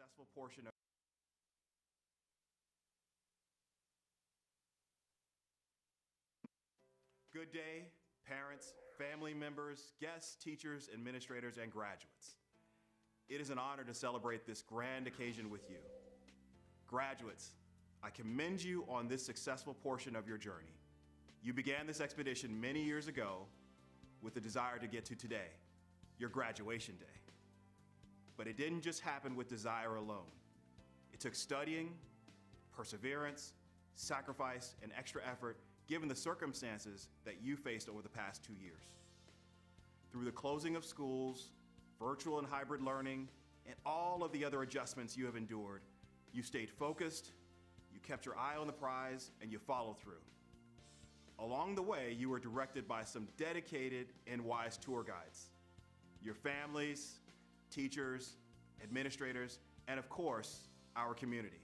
successful portion of Good day, parents, family members, guests, teachers, administrators, and graduates. It is an honor to celebrate this grand occasion with you. Graduates, I commend you on this successful portion of your journey. You began this expedition many years ago with the desire to get to today, your graduation day. But it didn't just happen with desire alone. It took studying, perseverance, sacrifice, and extra effort given the circumstances that you faced over the past 2 years. Through the closing of schools, virtual and hybrid learning, and all of the other adjustments you have endured, you stayed focused, you kept your eye on the prize, and you followed through. Along the way, you were directed by some dedicated and wise tour guides. Your families, teachers, administrators, and of course, our community,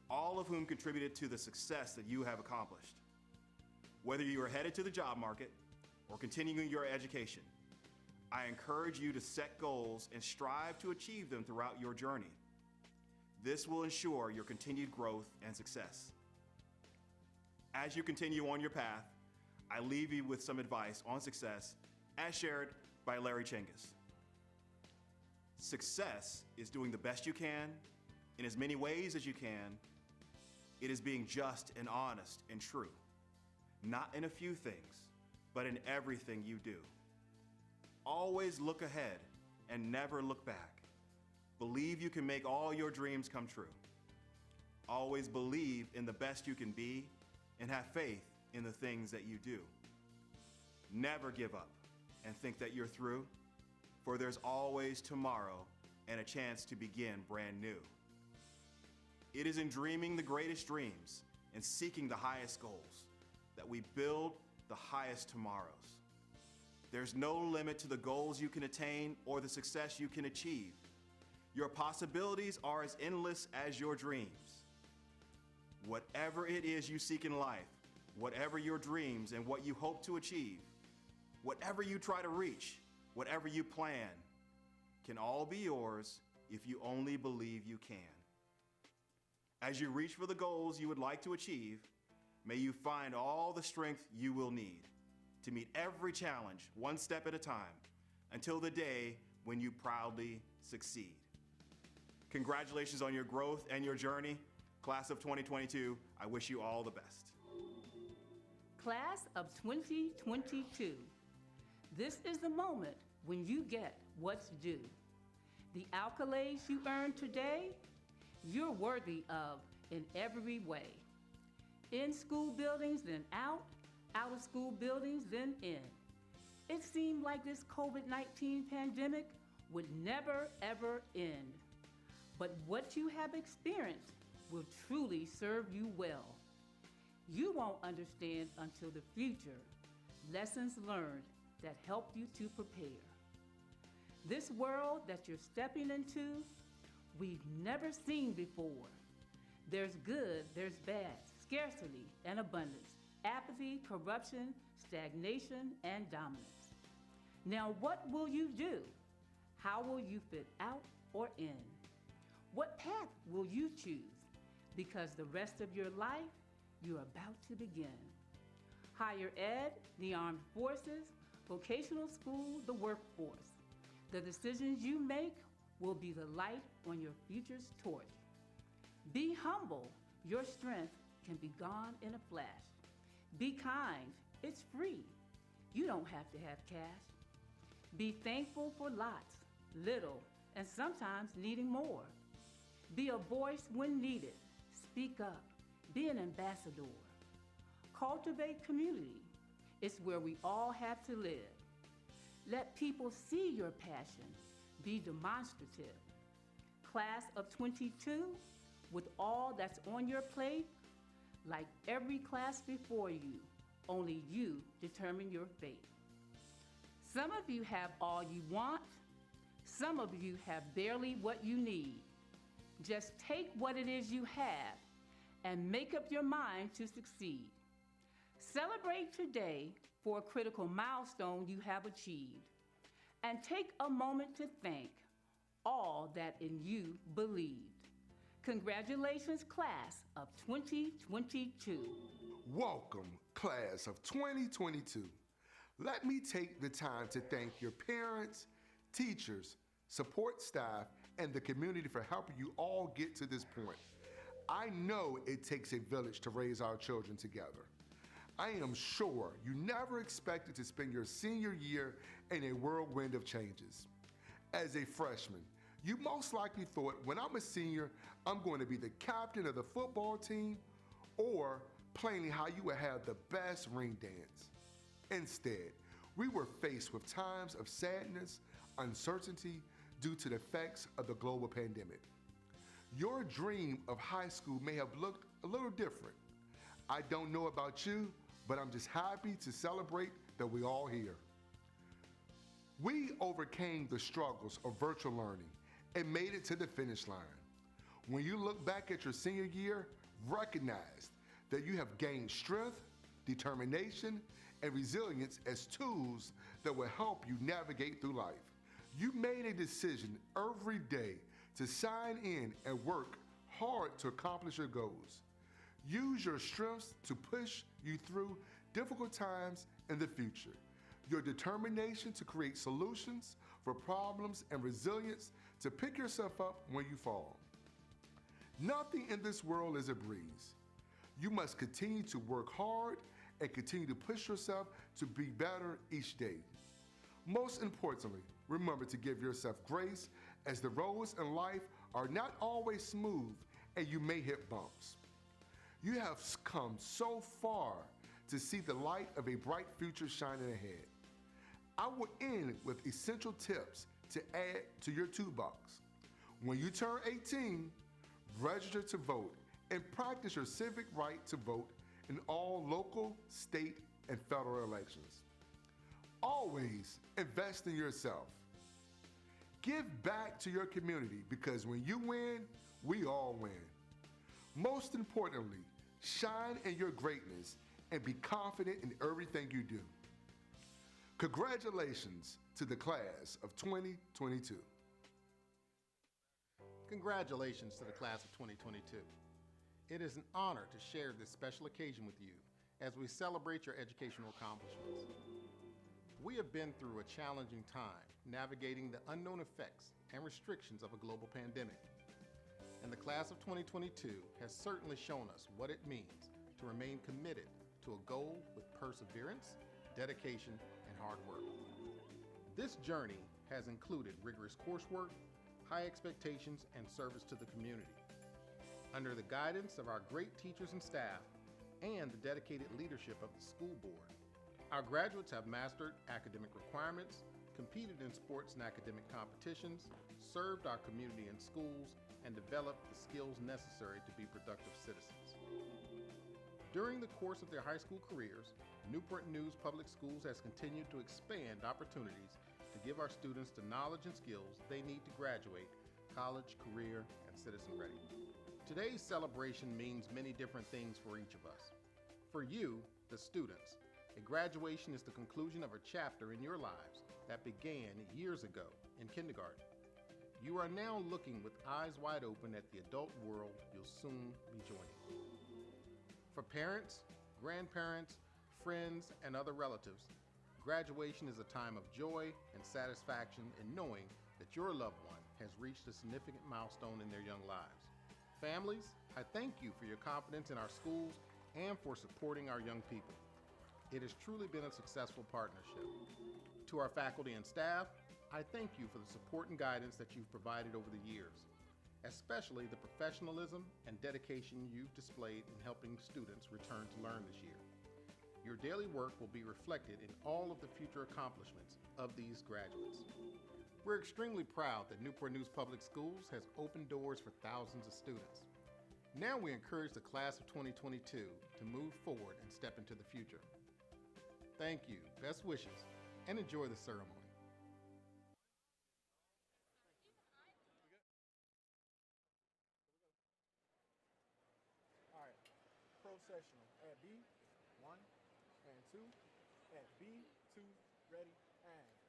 all of whom contributed to the success that you have accomplished. Whether you are headed to the job market or continuing your education, I encourage you to set goals and strive to achieve them throughout your journey. This will ensure your continued growth and success. As you continue on your path, I leave you with some advice on success as shared by Larry Chengiz. Success is doing the best you can in as many ways as you can. It is being just and honest and true. Not in a few things, but in everything you do. Always look ahead and never look back. Believe you can make all your dreams come true. Always believe in the best you can be and have faith in the things that you do. Never give up and think that you're through, for there's always tomorrow and a chance to begin brand new. It is in dreaming the greatest dreams and seeking the highest goals that we build the highest tomorrows. There's no limit to the goals you can attain or the success you can achieve. Your possibilities are as endless as your dreams. Whatever it is you seek in life, whatever your dreams and what you hope to achieve, whatever you try to reach, whatever you plan, can all be yours if you only believe you can. As you reach for the goals you would like to achieve, may you find all the strength you will need to meet every challenge one step at a time until the day when you proudly succeed. Congratulations on your growth and your journey. Class of 2022, I wish you all the best. Class of 2022, this is the moment when you get what's due. The accolades you earn today, you're worthy of in every way. In school buildings, then out of school buildings, then in. It seemed like this COVID-19 pandemic would never, ever end. But what you have experienced will truly serve you well. You won't understand until the future lessons learned that help you to prepare. This world that you're stepping into, we've never seen before. There's good, there's bad, scarcity and abundance, apathy, corruption, stagnation, and dominance. Now, what will you do? How will you fit out or in? What path will you choose? Because the rest of your life, you're about to begin. Higher ed, the armed forces, vocational school, the workforce. The decisions you make will be the light on your future's torch. Be humble. Your strength can be gone in a flash. Be kind. It's free. You don't have to have cash. Be thankful for lots, little, and sometimes needing more. Be a voice when needed. Speak up. Be an ambassador. Cultivate community. It's where we all have to live. Let people see your passion. Be demonstrative. Class of 22, with all that's on your plate, like every class before you, only you determine your fate. Some of you have all you want. Some of you have barely what you need. Just take what it is you have and make up your mind to succeed. Celebrate today for a critical milestone you have achieved, and take a moment to thank all that in you believed. Congratulations, class of 2022. Welcome, class of 2022. Let me take the time to thank your parents, teachers, support staff, and the community for helping you all get to this point. I know it takes a village to raise our children together. I am sure you never expected to spend your senior year in a whirlwind of changes. As a freshman, you most likely thought, when I'm a senior, I'm going to be the captain of the football team, or plainly how you would have the best ring dance. Instead, we were faced with times of sadness, uncertainty due to the effects of the global pandemic. Your dream of high school may have looked a little different. I don't know about you, but I'm just happy to celebrate that we're all here. We overcame the struggles of virtual learning and made it to the finish line. When you look back at your senior year, recognize that you have gained strength, determination, and resilience as tools that will help you navigate through life. You made a decision every day to sign in and work hard to accomplish your goals. Use your strengths to push you through difficult times in the future. Your determination to create solutions for problems and resilience to pick yourself up when you fall. Nothing in this world is a breeze. You must continue to work hard and continue to push yourself to be better each day. Most importantly, remember to give yourself grace, as the roads in life are not always smooth and you may hit bumps. You have come so far to see the light of a bright future shining ahead. I will end with essential tips to add to your toolbox. When you turn 18, register to vote and practice your civic right to vote in all local, state, and federal elections. Always invest in yourself. Give back to your community, because when you win, we all win. Most importantly, shine in your greatness and be confident in everything you do. Congratulations to the class of 2022. Congratulations to the class of 2022. It is an honor to share this special occasion with you as we celebrate your educational accomplishments. We have been through a challenging time navigating the unknown effects and restrictions of a global pandemic. And the class of 2022 has certainly shown us what it means to remain committed to a goal with perseverance, dedication, and hard work. This journey has included rigorous coursework, high expectations, and service to the community. Under the guidance of our great teachers and staff and the dedicated leadership of the school board, our graduates have mastered academic requirements, competed in sports and academic competitions, served our community and schools, and developed the skills necessary to be productive citizens. During the course of their high school careers, Newport News Public Schools has continued to expand opportunities to give our students the knowledge and skills they need to graduate college, career, and citizen ready. Today's celebration means many different things for each of us. For you, the students, a graduation is the conclusion of a chapter in your lives that began years ago in kindergarten. You are now looking with eyes wide open at the adult world you'll soon be joining. For parents, grandparents, friends, and other relatives, graduation is a time of joy and satisfaction in knowing that your loved one has reached a significant milestone in their young lives. Families, I thank you for your confidence in our schools and for supporting our young people. It has truly been a successful partnership. To our faculty and staff, I thank you for the support and guidance that you've provided over the years, especially the professionalism and dedication you've displayed in helping students return to learn this year. Your daily work will be reflected in all of the future accomplishments of these graduates. We're extremely proud that Newport News Public Schools has opened doors for thousands of students. Now we encourage the class of 2022 to move forward and step into the future. Thank you, best wishes, and enjoy the ceremony. All right, processional at B, 1 and 2, at B, 2, ready, and.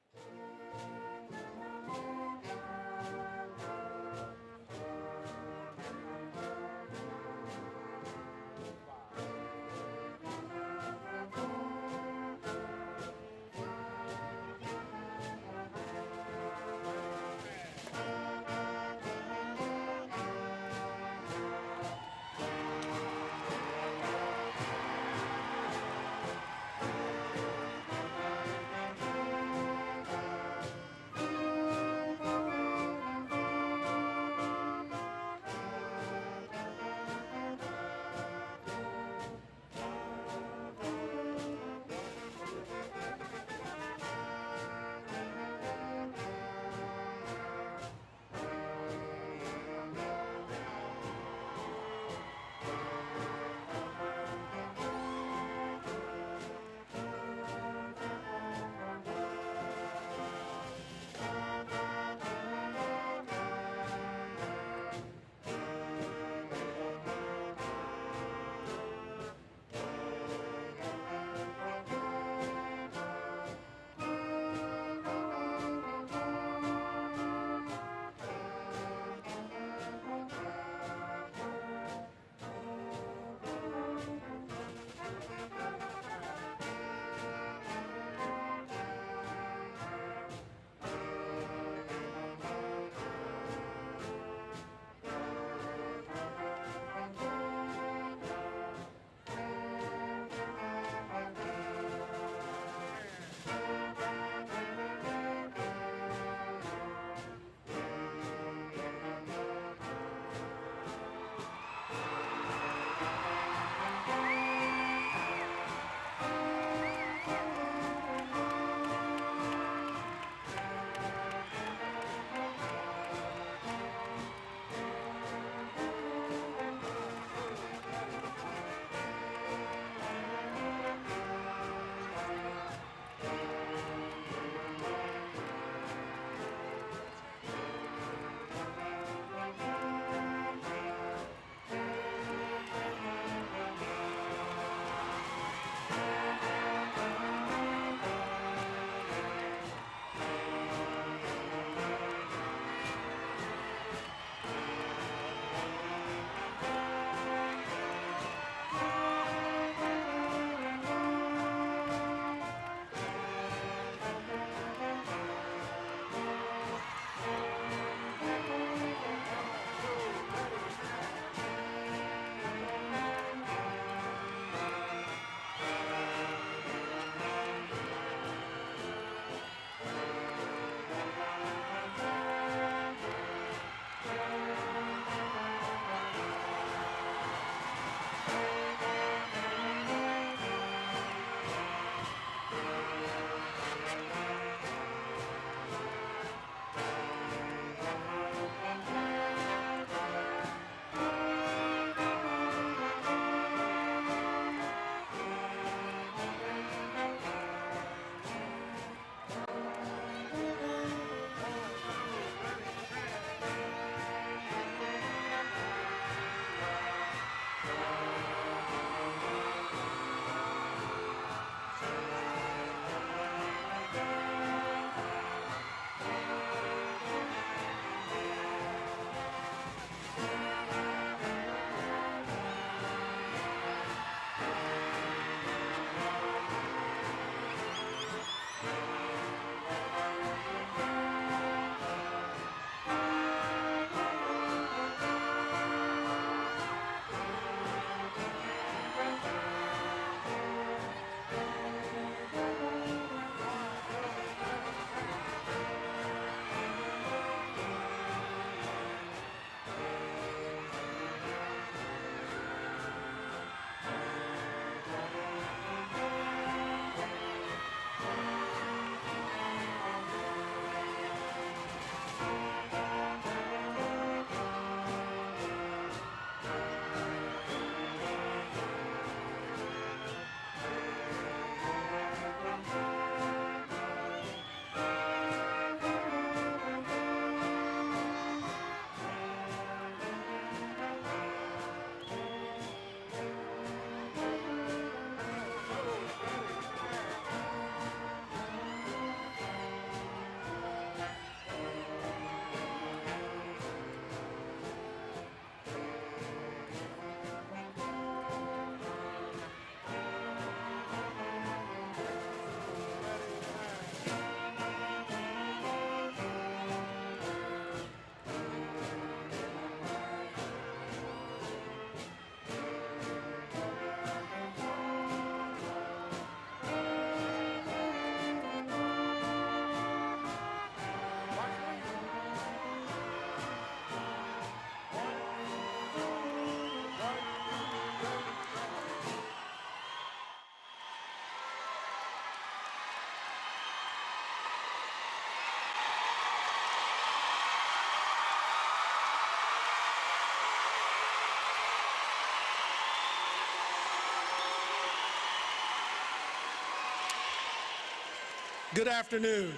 Good afternoon.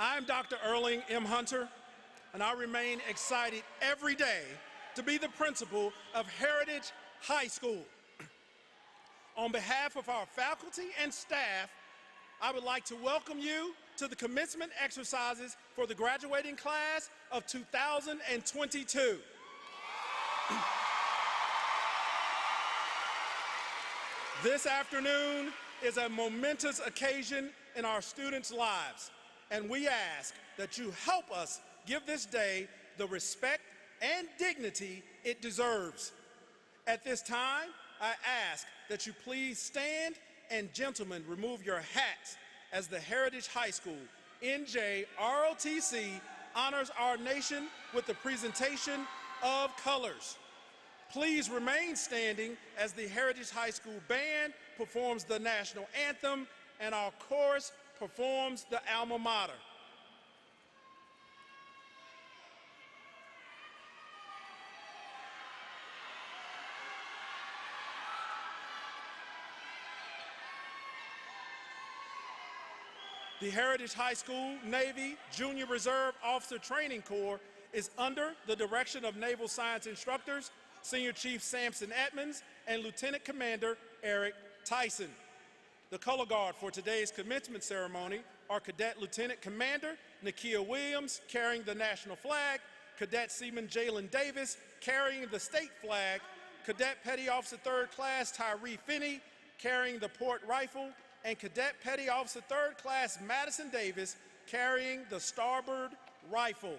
I'm Dr. Erling M. Hunter, and I remain excited every day to be the principal of Heritage High School. On behalf of our faculty and staff, I would like to welcome you to the commencement exercises for the graduating class of 2022. This afternoon is a momentous occasion in our students' lives, and we ask that you help us give this day the respect and dignity it deserves. At this time, I ask that you please stand and gentlemen remove your hats as the Heritage High School NJROTC honors our nation with the presentation of colors. Please remain standing as the Heritage High School Band performs the national anthem and our chorus performs the alma mater. The Heritage High School Navy Junior Reserve Officer Training Corps is under the direction of Naval Science instructors Senior Chief Sampson Edmonds and Lieutenant Commander Eric Tyson. The color guard for today's commencement ceremony are Cadet Lieutenant Commander Nakia Williams carrying the national flag, Cadet Seaman Jalen Davis carrying the state flag, Cadet Petty Officer 3rd Class Tyree Finney carrying the port rifle, and Cadet Petty Officer 3rd Class Madison Davis carrying the starboard rifle.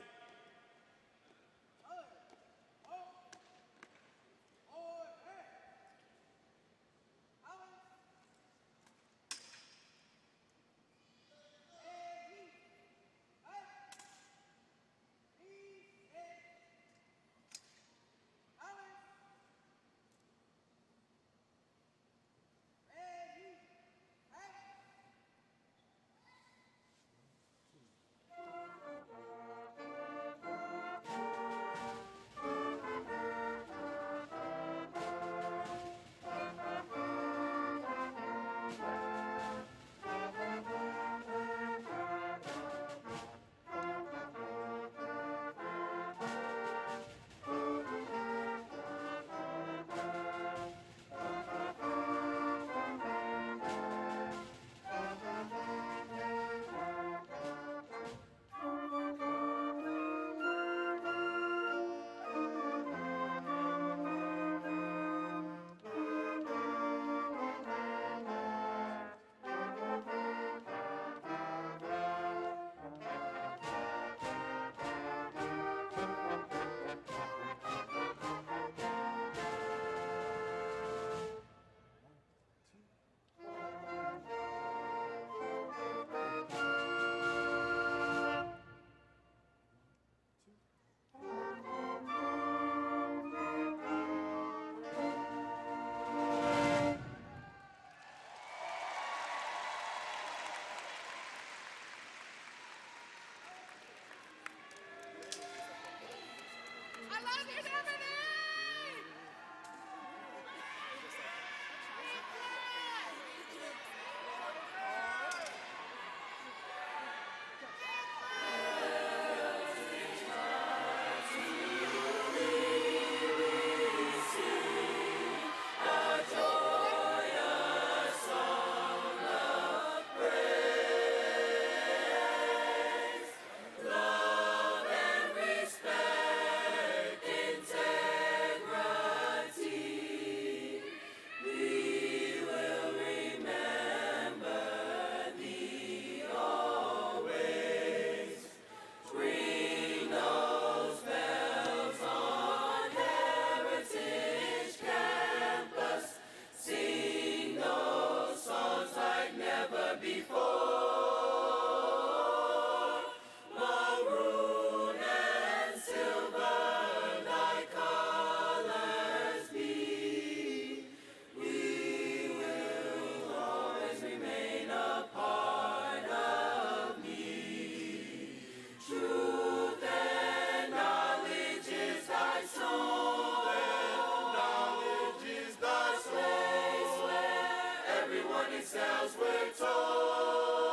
excels, we're told.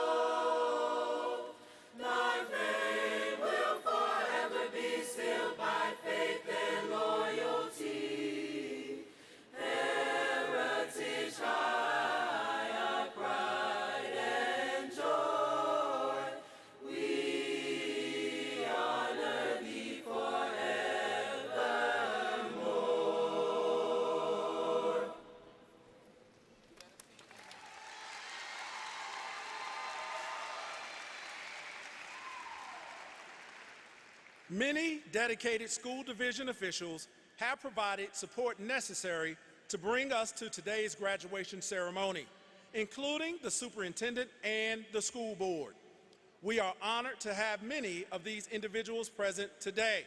Many dedicated school division officials have provided support necessary to bring us to today's graduation ceremony, including the superintendent and the school board. We are honored to have many of these individuals present today.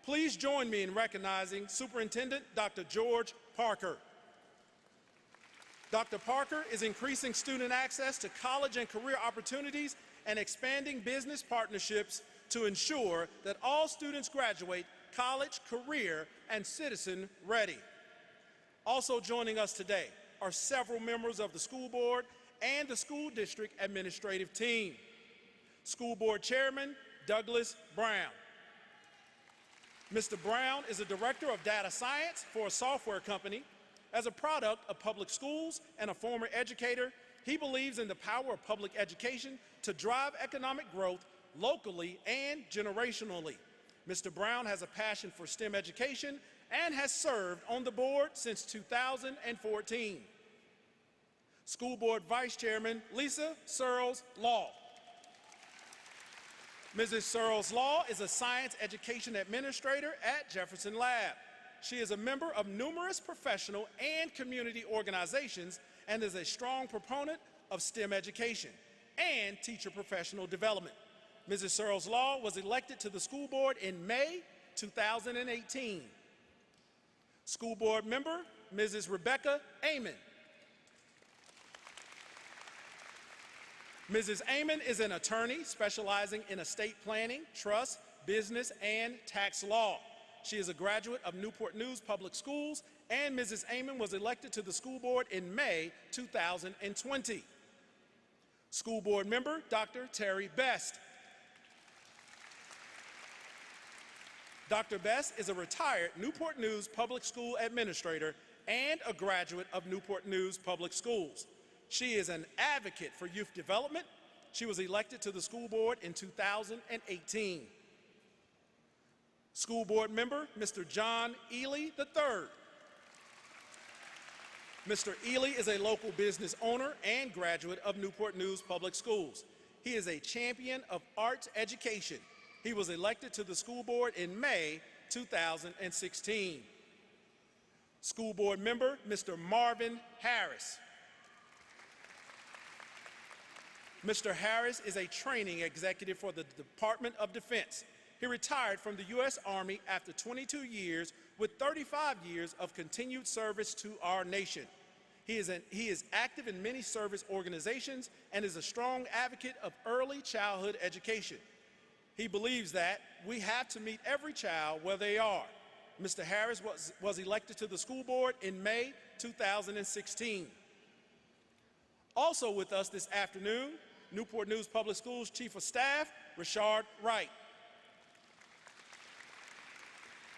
Please join me in recognizing Superintendent Dr. George Parker. Dr. Parker is increasing student access to college and career opportunities and expanding business partnerships to ensure that all students graduate college, career, and citizen ready. Also joining us today are several members of the school board and the school district administrative team. School board chairman, Douglas Brown. Mr. Brown is a director of data science for a software company. As a product of public schools and a former educator, he believes in the power of public education to drive economic growth locally and generationally. Mr. Brown has a passion for STEM education and has served on the board since 2014. School Board Vice Chairman Lisa Searles-Law. Mrs. Searles-Law is a science education administrator at Jefferson Lab. She is a member of numerous professional and community organizations and is a strong proponent of STEM education and teacher professional development. Mrs. Searles-Law was elected to the school board in May 2018. School board member, Mrs. Rebecca Amon. Mrs. Amon is an attorney specializing in estate planning, trust, business, and tax law. She is a graduate of Newport News Public Schools, and Mrs. Amon was elected to the school board in May 2020. School board member, Dr. Terry Best. Dr. Best is a retired Newport News Public School administrator and a graduate of Newport News Public Schools. She is an advocate for youth development. She was elected to the school board in 2018. School board member, Mr. John Ely III. Mr. Ely is a local business owner and graduate of Newport News Public Schools. He is a champion of arts education. He was elected to the school board in May 2016. School board member, Mr. Marvin Harris. Mr. Harris is a training executive for the Department of Defense. He retired from the U.S. Army after 22 years with 35 years of continued service to our nation. He is active in many service organizations and is a strong advocate of early childhood education. He believes that we have to meet every child where they are. Mr. Harris was elected to the school board in May 2016. Also with us this afternoon, Newport News Public Schools Chief of Staff, Richard Wright.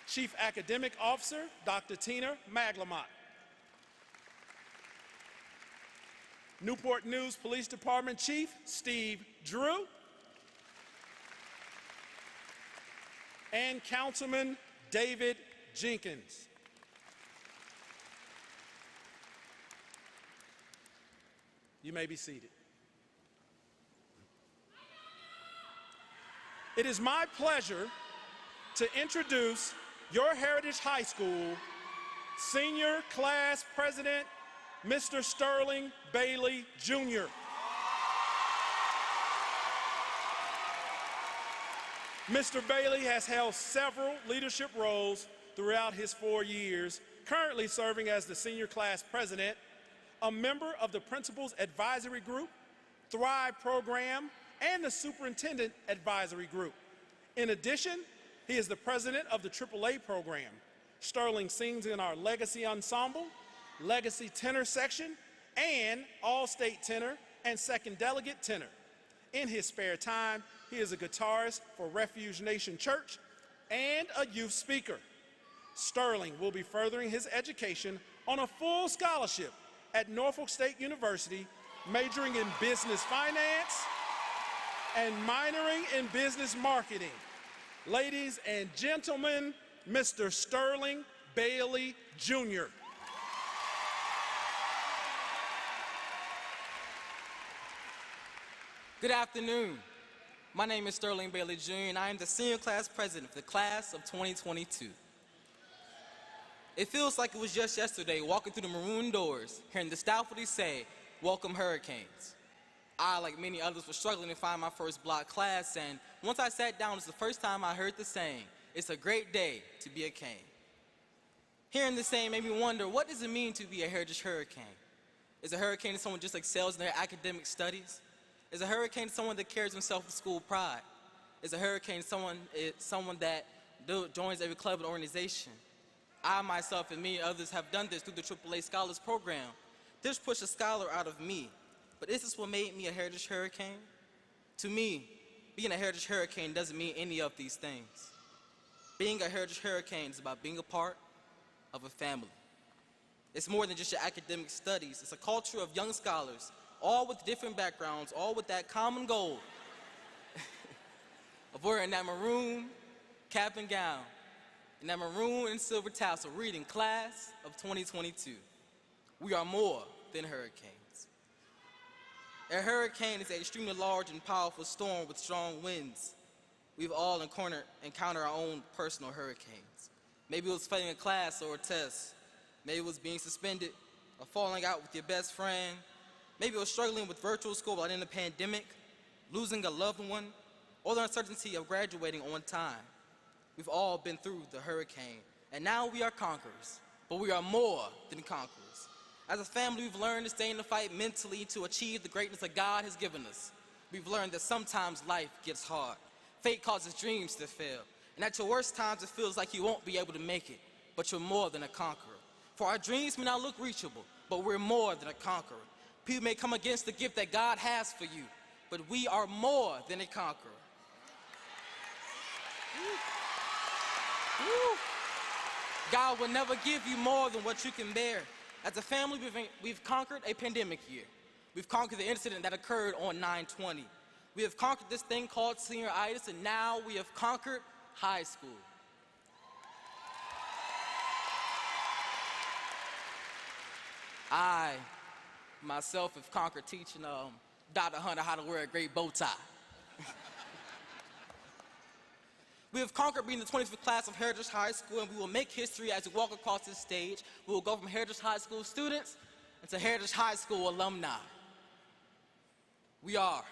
Chief Academic Officer, Dr. Tina Maglamont. Newport News Police Department Chief, Steve Drew. And Councilman David Jenkins. You may be seated. It is my pleasure to introduce your Heritage High School Senior Class President, Mr. Sterling Bailey, Jr. Mr. Bailey has held several leadership roles throughout his 4 years, currently serving as the Senior Class President, a member of the Principals Advisory Group, Thrive Program, and the Superintendent Advisory Group. In addition, he is the president of the AAA program. Sterling sings in our Legacy Ensemble, Legacy Tenor Section, and All-State Tenor and Second Delegate Tenor. In his spare time, he is a guitarist for Refuge Nation Church and a youth speaker. Sterling will be furthering his education on a full scholarship at Norfolk State University, majoring in business finance and minoring in business marketing. Ladies and gentlemen, Mr. Sterling Bailey, Jr. Good afternoon. My name is Sterling Bailey Jr., and I am the senior class president for the class of 2022. It feels like it was just yesterday walking through the maroon doors, hearing the faculty say, "Welcome Hurricanes." I, like many others, was struggling to find my first block class, and once I sat down, it was the first time I heard the saying, "It's a great day to be a cane." Hearing the saying made me wonder, what does it mean to be a Heritage Hurricane? Is a hurricane someone just excels in their academic studies? Is a hurricane someone that carries himself with school pride? Is a hurricane someone that joins every club and organization? I, myself, and many others have done this through the AAA Scholars Program. This pushed a scholar out of me. But is this what made me a Heritage Hurricane? To me, being a Heritage Hurricane doesn't mean any of these things. Being a Heritage Hurricane is about being a part of a family. It's more than just your academic studies. It's a culture of young scholars, all with different backgrounds, all with that common goal of wearing that maroon cap and gown and that maroon and silver tassel reading Class of 2022. We are more than hurricanes. A hurricane is an extremely large and powerful storm with strong winds. We've all encountered our own personal hurricanes. Maybe it was failing a class or a test. Maybe it was being suspended or falling out with your best friend. Maybe it was struggling with virtual school while in the pandemic, losing a loved one, or the uncertainty of graduating on time. We've all been through the hurricane, and now we are conquerors, but we are more than conquerors. As a family, we've learned to stay in the fight mentally to achieve the greatness that God has given us. We've learned that sometimes life gets hard. Fate causes dreams to fail, and at your worst times, it feels like you won't be able to make it, but you're more than a conqueror. For our dreams may not look reachable, but we're more than a conqueror. People may come against the gift that God has for you, but we are more than a conqueror. God will never give you more than what you can bear. As a family, we've conquered a pandemic year. We've conquered the incident that occurred on 9/20. We have conquered this thing called senioritis, and now we have conquered high school. I, myself, have conquered teaching Dr. Hunter how to wear a great bow tie. We have conquered being the 25th class of Heritage High School, and we will make history as we walk across this stage. We will go from Heritage High School students into Heritage High School alumni. We are,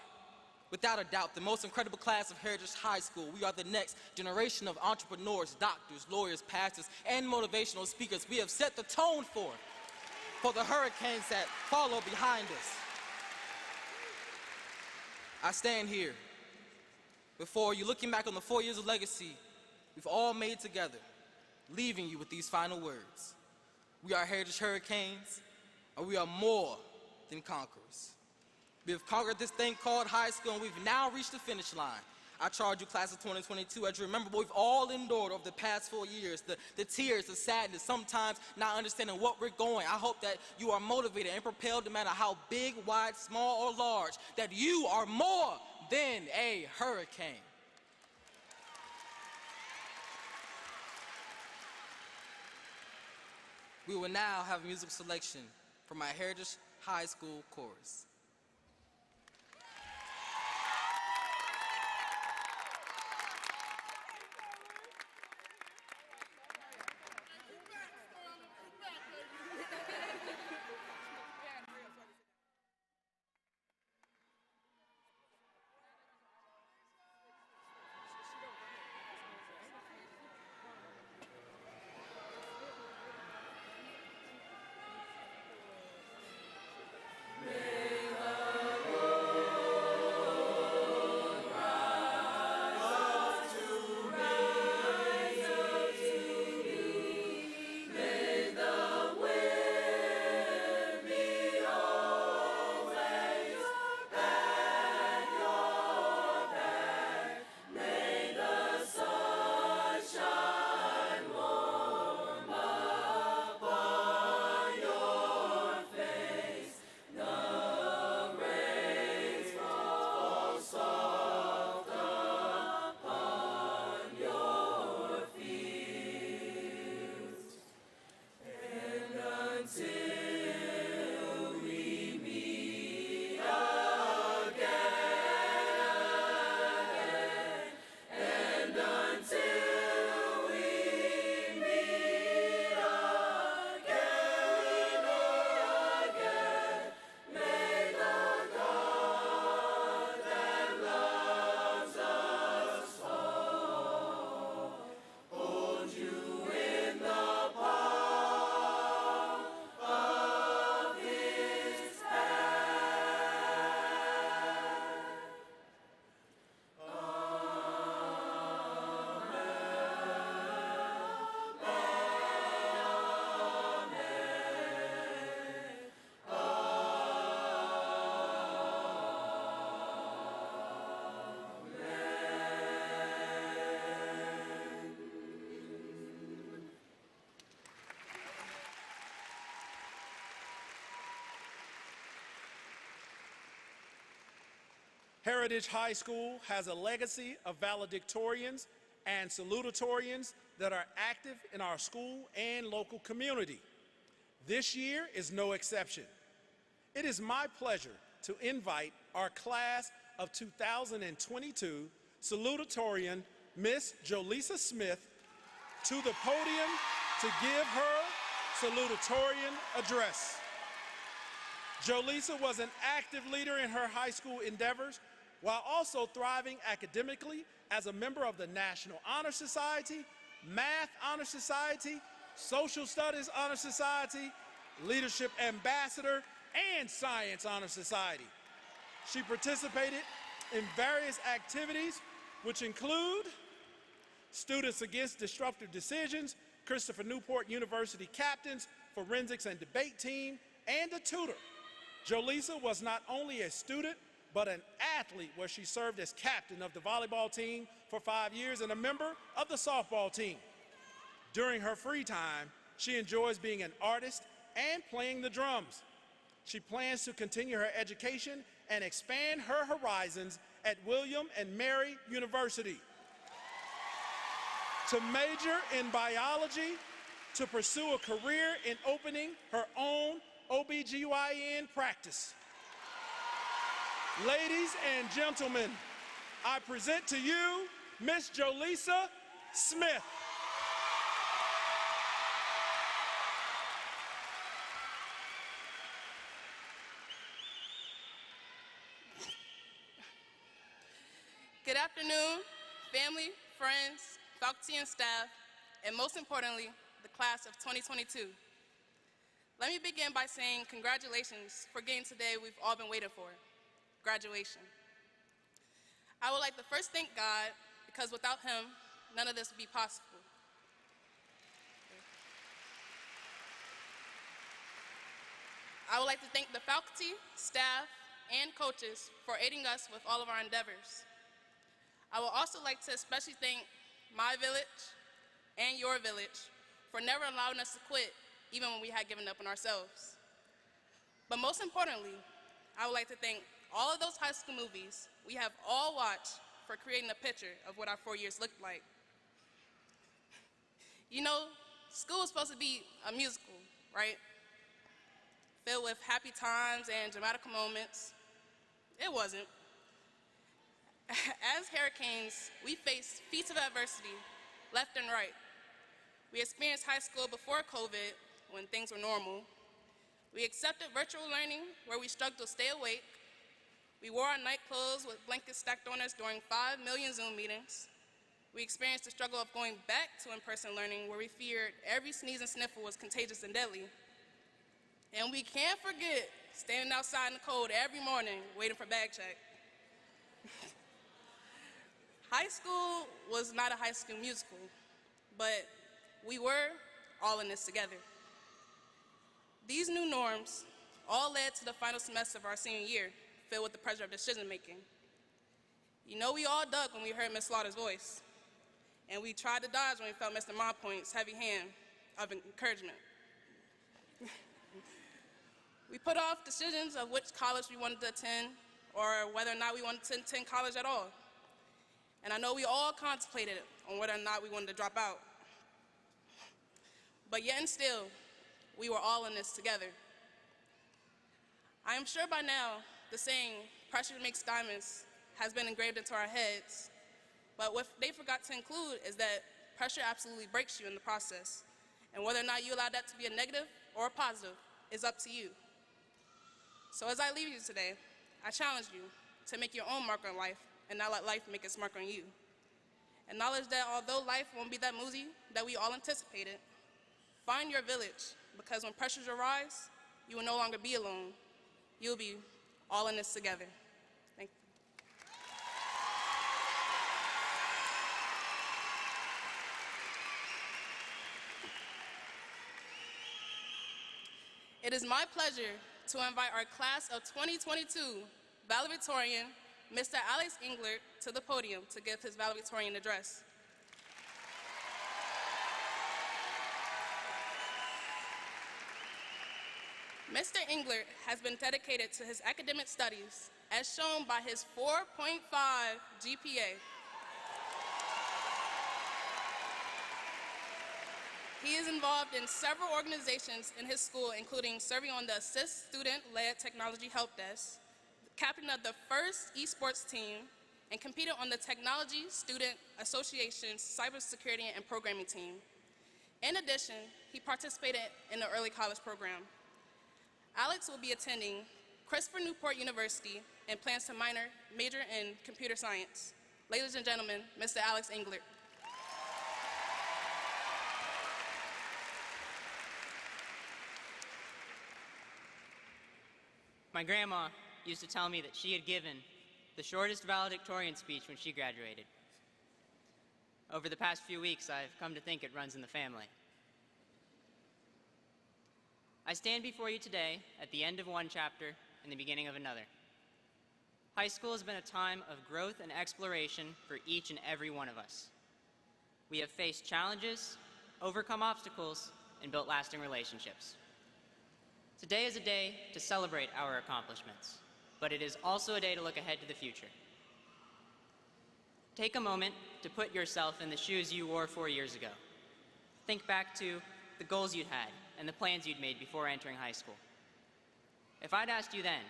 without a doubt, the most incredible class of Heritage High School. We are the next generation of entrepreneurs, doctors, lawyers, pastors, and motivational speakers. We have set the tone for the hurricanes that follow behind us. I stand here before you, looking back on the 4 years of legacy we've all made together, leaving you with these final words. We are Heritage Hurricanes, and we are more than conquerors. We have conquered this thing called high school, and we've now reached the finish line. I charge you, class of 2022, as you remember what we've all endured over the past 4 years, the tears, the sadness, sometimes not understanding what we're going. I hope that you are motivated and propelled, no matter how big, wide, small, or large, that you are more than a hurricane. We will now have a musical selection from our Heritage High School chorus. May Heritage High School has a legacy of valedictorians and salutatorians that are active in our school and local community. This year is no exception. It is my pleasure to invite our class of 2022 salutatorian, Miss Jolisa Smith, to the podium to give her salutatorian address. Jolisa was an active leader in her high school endeavors while also thriving academically as a member of the National Honor Society, Math Honor Society, Social Studies Honor Society, Leadership Ambassador, and Science Honor Society. She participated in various activities which include Students Against Disruptive Decisions, Christopher Newport University Captains, Forensics and Debate Team, and a tutor. Jolisa was not only a student, but an athlete where she served as captain of the volleyball team for 5 years and a member of the softball team. During her free time, she enjoys being an artist and playing the drums. She plans to continue her education and expand her horizons at William and Mary University. To major in biology, to pursue a career in opening her own OBGYN practice. Ladies and gentlemen, I present to you Miss Jolisa Smith. Good afternoon, family, friends, faculty and staff, and most importantly, the class of 2022. Let me begin by saying congratulations for getting today we've all been waiting for, graduation. I would like to first thank God because without him, none of this would be possible. I would like to thank the faculty, staff, and coaches for aiding us with all of our endeavors. I would also like to especially thank my village and your village for never allowing us to quit even when we had given up on ourselves. But most importantly, I would like to thank all of those high school movies we have all watched for creating a picture of what our 4 years looked like. You know, school is supposed to be a musical, right? Filled with happy times and dramatic moments. It wasn't. As Hurricanes, we faced feats of adversity left and right. We experienced high school before COVID, when things were normal. We accepted virtual learning, where we struggled to stay awake. We wore our night clothes with blankets stacked on us during 5 million Zoom meetings. We experienced the struggle of going back to in-person learning, where we feared every sneeze and sniffle was contagious and deadly. And we can't forget standing outside in the cold every morning, waiting for bag check. High school was not a High School Musical, but we were all in this together. These new norms all led to the final semester of our senior year, filled with the pressure of decision making. You know, we all dug when we heard Ms. Slaughter's voice, and we tried to dodge when we felt Mr. Monpoint's heavy hand of encouragement. We put off decisions of which college we wanted to attend, or whether or not we wanted to attend college at all. And I know we all contemplated on whether or not we wanted to drop out. But yet and still, we were all in this together. I am sure by now the saying, "pressure makes diamonds," has been engraved into our heads. But what they forgot to include is that pressure absolutely breaks you in the process. And whether or not you allow that to be a negative or a positive is up to you. So as I leave you today, I challenge you to make your own mark on life and not let life make its mark on you. Acknowledge that although life won't be that smooth that we all anticipated, find your village, because when pressures arise, you will no longer be alone. You'll be all in this together. Thank you. It is my pleasure to invite our class of 2022 valedictorian, Mr. Alex Englert, to the podium to give his valedictorian address. Mr. Englert has been dedicated to his academic studies, as shown by his 4.5 GPA. He is involved in several organizations in his school, including serving on the Assist Student-Led Technology Help Desk, captain of the first esports team, and competed on the Technology Student Association's cybersecurity and programming team. In addition, he participated in the early college program. Alex will be attending Christopher Newport University and plans to major in computer science. Ladies and gentlemen, Mr. Alex Englert. My grandma used to tell me that she had given the shortest valedictorian speech when she graduated. Over the past few weeks, I've come to think it runs in the family. I stand before you today at the end of one chapter and the beginning of another. High school has been a time of growth and exploration for each and every one of us. We have faced challenges, overcome obstacles, and built lasting relationships. Today is a day to celebrate our accomplishments, but it is also a day to look ahead to the future. Take a moment to put yourself in the shoes you wore 4 years ago. Think back to the goals you'd had and the plans you'd made before entering high school. If I'd asked you then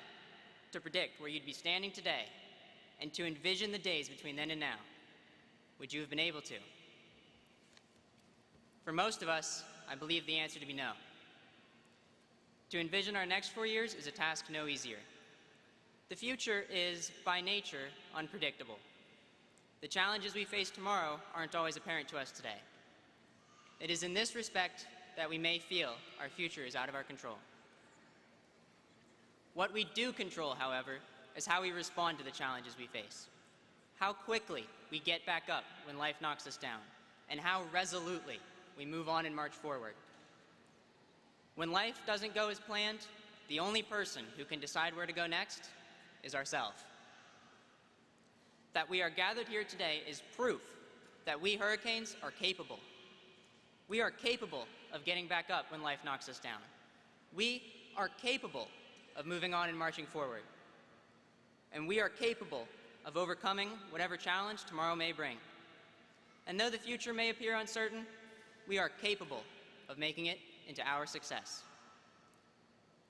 to predict where you'd be standing today and to envision the days between then and now, would you have been able to? For most of us, I believe the answer to be no. To envision our next 4 years is a task no easier. The future is, by nature, unpredictable. The challenges we face tomorrow aren't always apparent to us today. It is in this respect that we may feel our future is out of our control. What we do control, however, is how we respond to the challenges we face, how quickly we get back up when life knocks us down, and how resolutely we move on and march forward. When life doesn't go as planned, the only person who can decide where to go next is ourselves. That we are gathered here today is proof that we Hurricanes are capable. We are capable of getting back up when life knocks us down. We are capable of moving on and marching forward. And we are capable of overcoming whatever challenge tomorrow may bring. And though the future may appear uncertain, we are capable of making it into our success.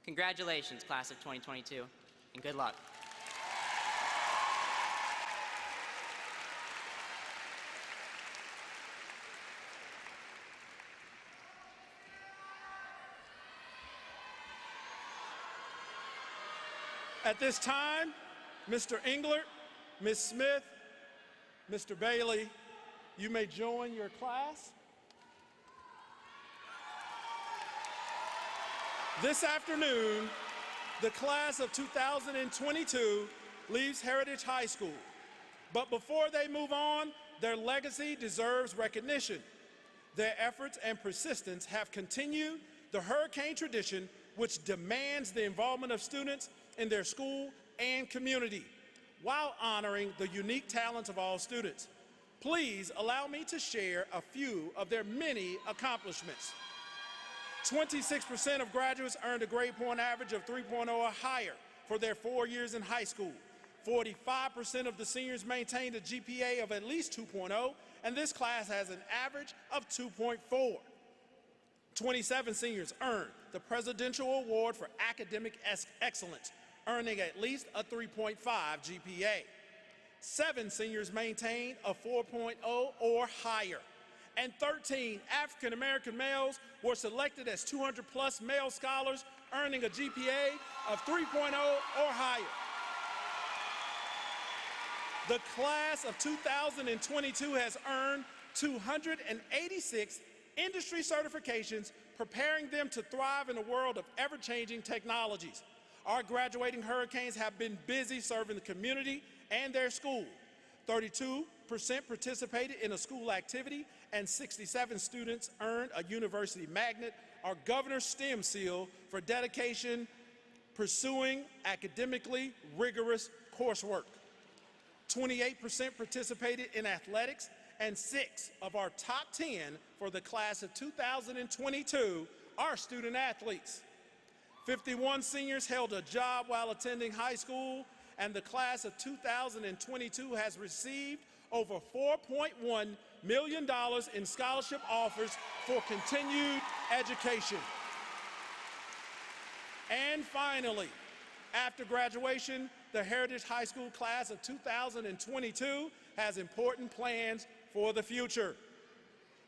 Congratulations, class of 2022, and good luck. At this time, Mr. Englert, Ms. Smith, Mr. Bailey, you may join your class. This afternoon, the class of 2022 leaves Heritage High School. But before they move on, their legacy deserves recognition. Their efforts and persistence have continued the Hurricane tradition, which demands the involvement of students in their school and community, while honoring the unique talents of all students. Please allow me to share a few of their many accomplishments. 26% of graduates earned a grade point average of 3.0 or higher for their 4 years in high school. 45% of the seniors maintained a GPA of at least 2.0, and this class has an average of 2.4. 27 seniors earned the Presidential Award for Academic Excellence, earning at least a 3.5 GPA. 7 seniors maintained a 4.0 or higher, and 13 African American males were selected as 200+ male scholars, earning a GPA of 3.0 or higher. The class of 2022 has earned 286 industry certifications, preparing them to thrive in a world of ever-changing technologies. Our graduating Hurricanes have been busy serving the community and their school. 32% participated in a school activity, and 67 students earned a university magnet, our governor's STEM seal, for dedication pursuing academically rigorous coursework. 28% participated in athletics, and 6 of our top 10 for the class of 2022 are student athletes. 51 seniors held a job while attending high school, and the class of 2022 has received over $4.1 million in scholarship offers for continued education. And finally, after graduation, the Heritage High School class of 2022 has important plans for the future.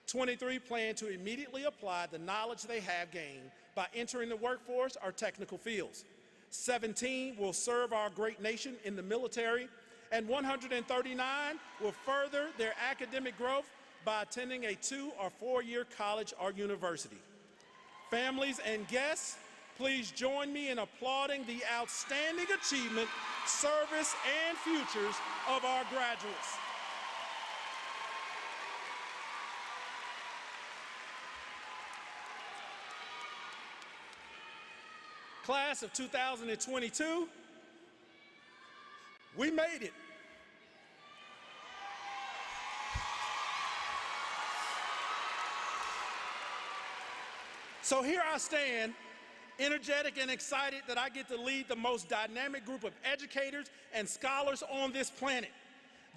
23 plan to immediately apply the knowledge they have gained by entering the workforce or technical fields. 17 will serve our great nation in the military, and 139 will further their academic growth by attending a 2- or 4-year college or university. Families and guests, please join me in applauding the outstanding achievement, service, and futures of our graduates. Class of 2022, we made it. So here I stand, energetic and excited that I get to lead the most dynamic group of educators and scholars on this planet.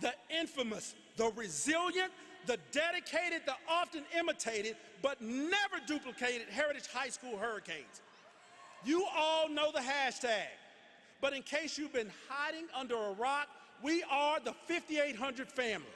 The infamous, the resilient, the dedicated, the often imitated, but never duplicated Heritage High School Hurricanes. You all know the hashtag, but in case you've been hiding under a rock, we are the 5800 family.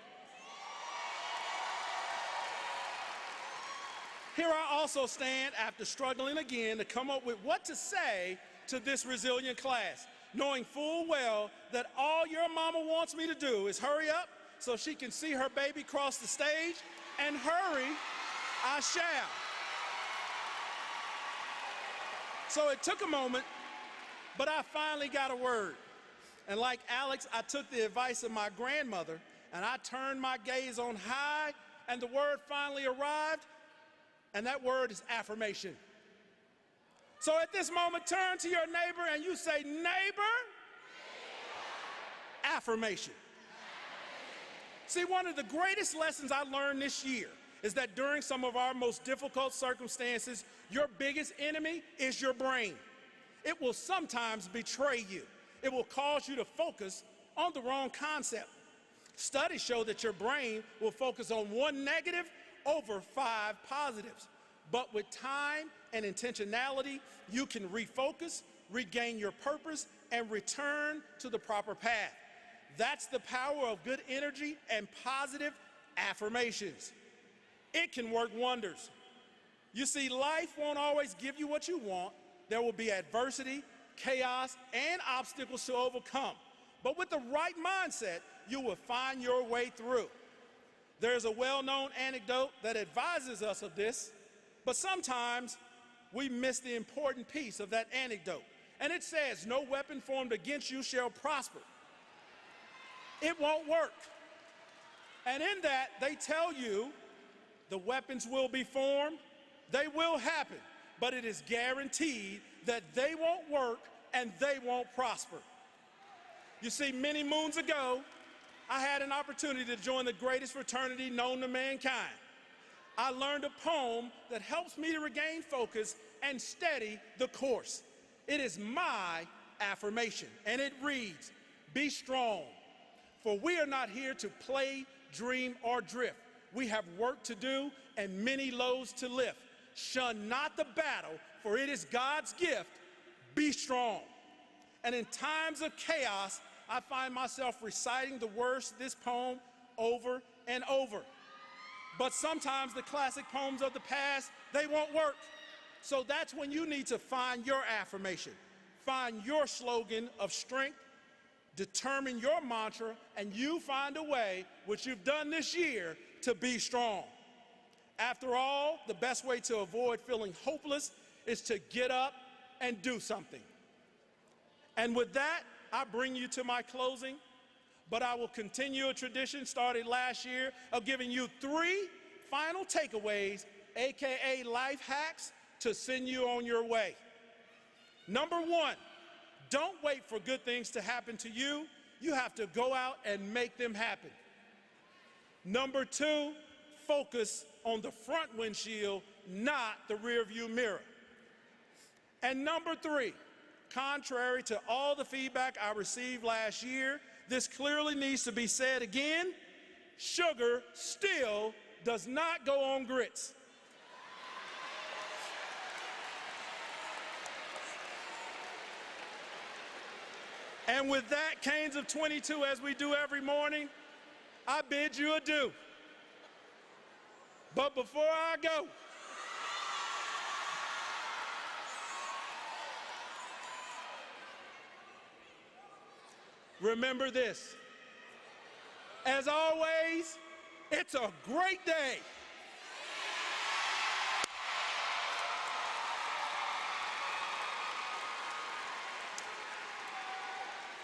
Here I also stand after struggling again to come up with what to say to this resilient class, knowing full well that all your mama wants me to do is hurry up so she can see her baby cross the stage, and hurry I shall. So it took a moment, but I finally got a word. And like Alex, I took the advice of my grandmother, and I turned my gaze on high, and the word finally arrived, and that word is affirmation. So at this moment, turn to your neighbor and you say, neighbor, affirmation. See, one of the greatest lessons I learned this year is that during some of our most difficult circumstances, your biggest enemy is your brain. It will sometimes betray you. It will cause you to focus on the wrong concept. Studies show that your brain will focus on one negative over 5 positives. But with time and intentionality, you can refocus, regain your purpose, and return to the proper path. That's the power of good energy and positive affirmations. It can work wonders. You see, life won't always give you what you want. There will be adversity, chaos, and obstacles to overcome. But with the right mindset, you will find your way through. There's a well-known anecdote that advises us of this, but sometimes we miss the important piece of that anecdote. And it says, no weapon formed against you shall prosper. It won't work. And in that, they tell you the weapons will be formed, they will happen, but it is guaranteed that they won't work and they won't prosper. You see, many moons ago, I had an opportunity to join the greatest fraternity known to mankind. I learned a poem that helps me to regain focus and steady the course. It is my affirmation, and it reads, be strong, for we are not here to play, dream, or drift. We have work to do and many loads to lift. Shun not the battle, for it is God's gift. Be strong. And in times of chaos, I find myself reciting the words of this poem over and over. But sometimes the classic poems of the past, they won't work. So that's when you need to find your affirmation. Find your slogan of strength, determine your mantra, and you find a way, which you've done this year, to be strong. After all, the best way to avoid feeling hopeless is to get up and do something. And with that, I bring you to my closing, but I will continue a tradition started last year of giving you 3 final takeaways, AKA life hacks, to send you on your way. Number 1, don't wait for good things to happen to you. You have to go out and make them happen. Number 2, focus on the front windshield, not the rear view mirror. And number 3, contrary to all the feedback I received last year, this clearly needs to be said again: sugar still does not go on grits. And with that, Canes of 22, as we do every morning, I bid you adieu. But before I go, remember this: as always, it's a great day.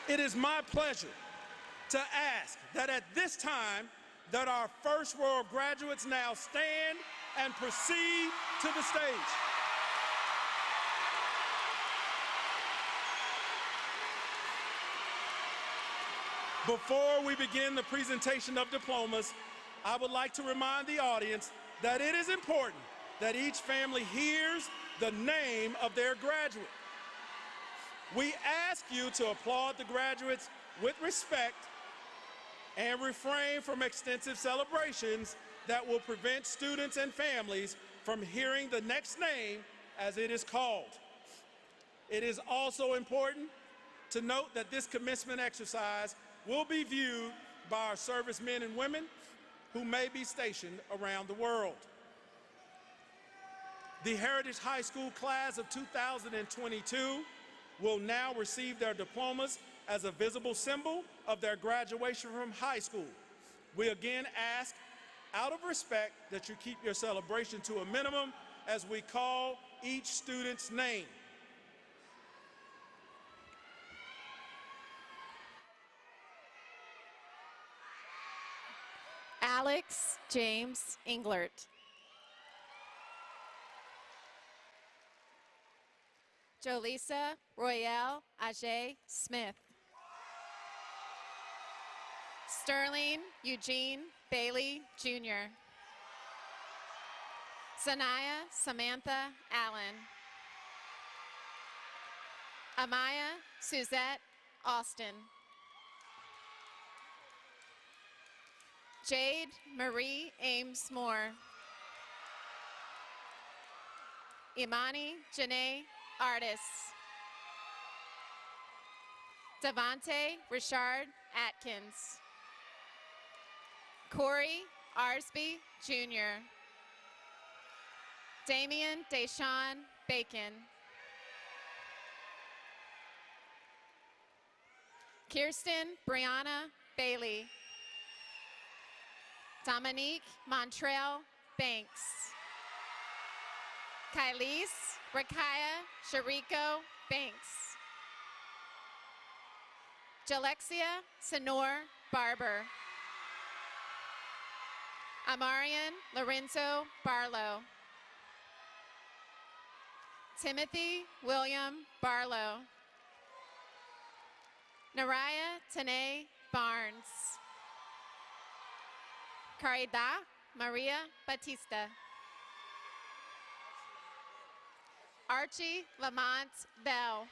It is my pleasure to ask that at this time that our first row of graduates now stand and proceed to the stage. Before we begin the presentation of diplomas, I would like to remind the audience that it is important that each family hears the name of their graduate. We ask you to applaud the graduates with respect and refrain from extensive celebrations that will prevent students and families from hearing the next name as it is called. It is also important to note that this commencement exercise will be viewed by our servicemen and women who may be stationed around the world. The Heritage High School class of 2022 will now receive their diplomas as a visible symbol of their graduation from high school. We again ask, out of respect, that you keep your celebration to a minimum as we call each student's name. Alex James Englert. Jolisa Royale Ajay Smith. Sterling Eugene Bailey, Jr. Sanaya Samantha Allen. Amaya Suzette Austin. Jade Marie Ames Moore. Imani Janae Artis. Devante Richard Atkins. Corey Arsby, Jr. Damian Deshawn Bacon. Kirsten Brianna Bailey. Dominique Montrell Banks. Kylise Rakaya Shariko Banks. Jalexia Sonor Barber. Amarian Lorenzo Barlow. Timothy William Barlow. Naraya Tanae Barnes. Caridad Maria Batista. Archie Lamont Bell.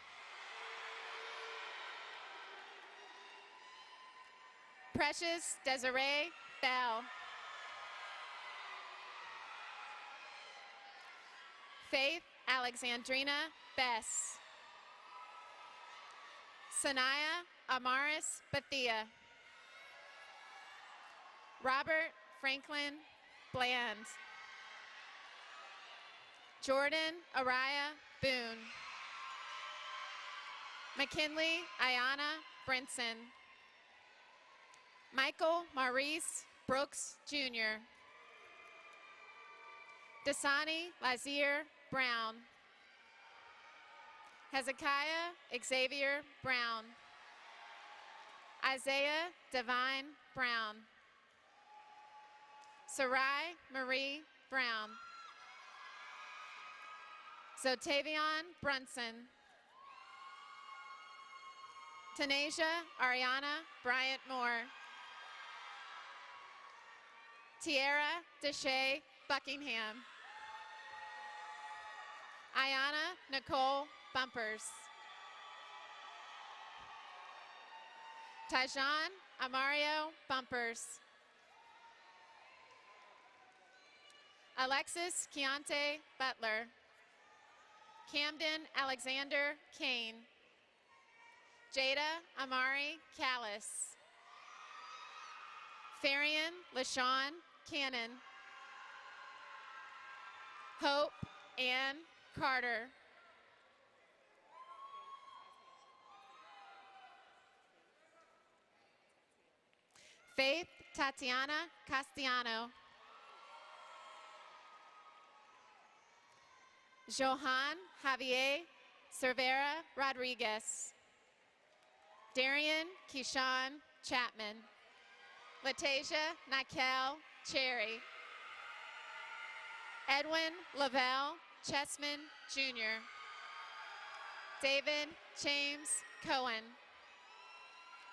Precious Desiree Bell. Faith Alexandrina Bess. Sanaya Amaris Bethia. Robert Franklin Bland. Jordan Araya Boone. McKinley Ayana Brinson. Michael Maurice Brooks, Jr. Dasani Lazier Brown. Hezekiah Xavier Brown. Isaiah Divine Brown. Sarai Marie Brown. Zotavion Brunson. Tanasia Ariana Bryant Moore. Tierra Deshay Buckingham. Ayana Nicole Bumpers. Tajan Amario Bumpers. Alexis Keontae Butler. Camden Alexander Kane. Jada Amari Callis. Farian LaShawn Cannon. Hope Ann Carter. Faith Tatiana Castellano. Johan Javier Cervera Rodriguez. Darian Keyshawn Chapman. Latasia Nikel Cherry. Edwin Lavelle Chessman Jr. David James Cohen.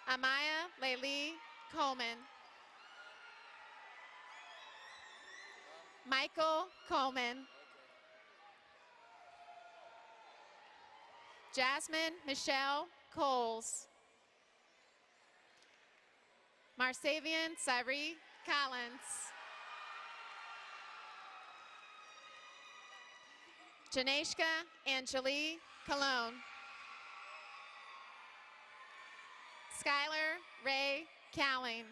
Amaya Laylee Coleman. Michael Coleman. Jasmine Michelle Coles. Marsavian Cyree Collins. Janeshka Angelique Cologne. Skylar Ray Cowling.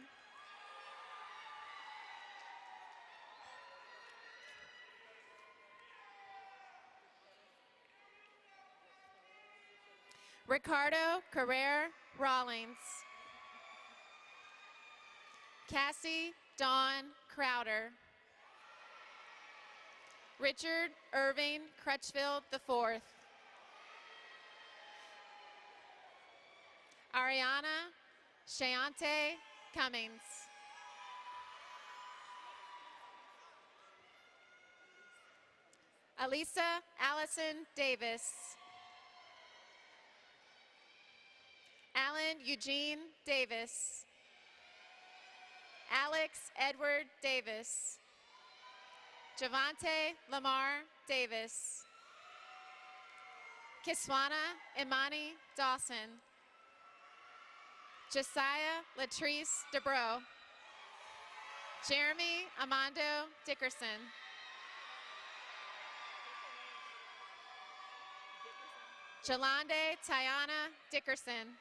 Ricardo Carrera Rawlings. Cassie Dawn Crowder. Richard Irving Crutchfield IV. Ariana Shayante Cummings. Alisa Allison Davis. Alan Eugene Davis. Alex Edward Davis. Javante Lamar Davis. Kiswana Imani Dawson. Josiah Latrice DeBro. Jeremy Amando Dickerson. Jalande Tiana Dickerson.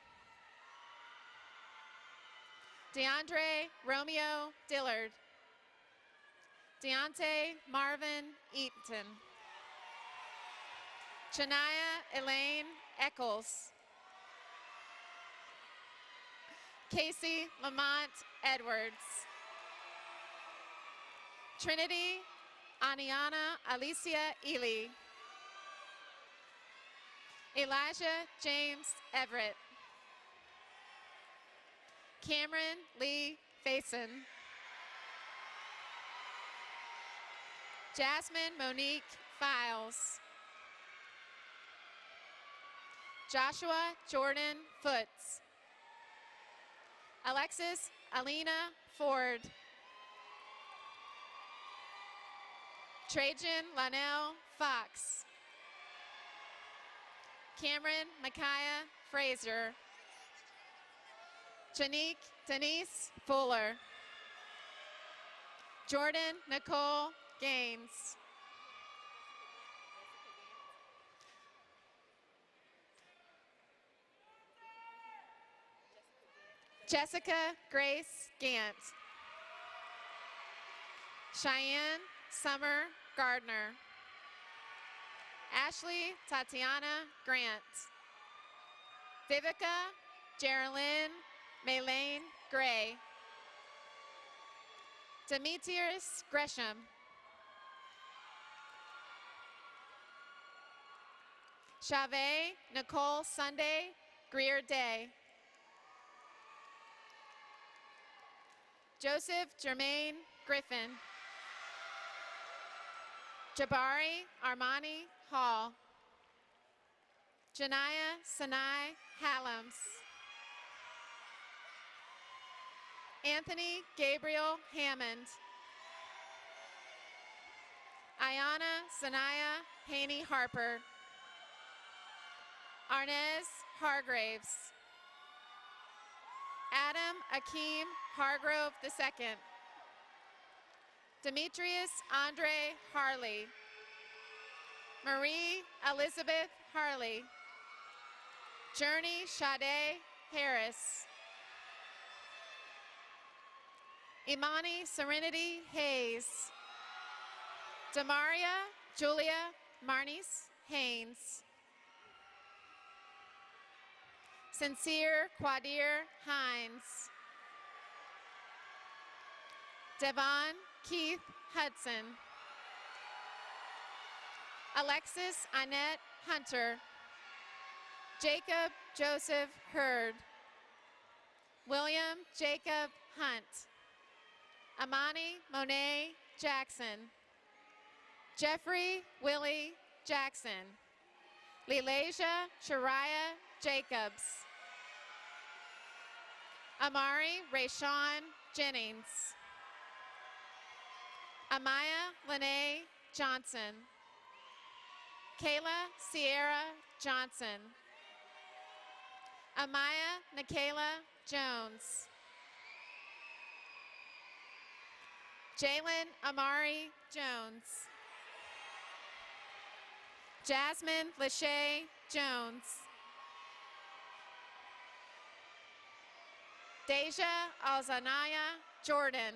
DeAndre Romeo Dillard. Deontay Marvin Eaton. Chania Elaine Eccles. Casey Lamont Edwards. Trinity Aniana Alicia Ely. Elijah James Everett. Cameron Lee Faison. Jasmine Monique Files. Joshua Jordan Foots. Alexis Alina Ford. Trajan Lanell Fox. Cameron Micaiah Fraser. Janique Denise Fuller. Jordan Nicole Gaines. Jessica Grace Gant. Cheyenne Summer Gardner. Ashley Tatiana Grant. Vivica Geraldine Maylane Gray. Demetrius Gresham. Chavez Nicole Sunday Greer Day. Joseph Jermaine Griffin. Jabari Armani Hall. Janaya Sanai Hallams. Anthony Gabriel Hammond. Ayana Sanaya Haney Harper. Arnez Hargraves. Adam Akeem Hargrove II. Demetrius Andre Harley. Marie Elizabeth Harley. Journey Sade Harris. Imani Serenity Hayes. Demaria Julia Marnice Haynes. Sincere Quadir Hines. Devon Keith Hudson. Alexis Annette Hunter. Jacob Joseph Hurd. William Jacob Hunt. Amani Monet Jackson. Jeffrey Willie Jackson. Lilasia Shariah Jacobs. Amari Rayshawn Jennings. Amaya Lene Johnson. Kayla Sierra Johnson. Amaya Nikayla Jones. Jalen Amari Jones. Jasmine Lachey Jones. Deja Alzanaya Jordan.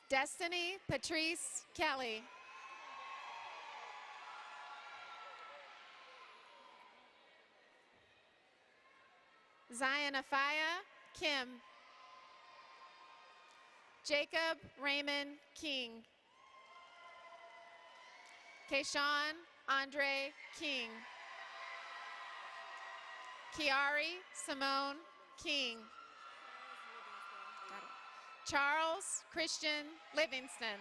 Destiny Patrice Kelly. Zionafia Kim. Jacob Raymond King. Kayshawn Andre King. Kiari Simone King. Charles Christian Livingston.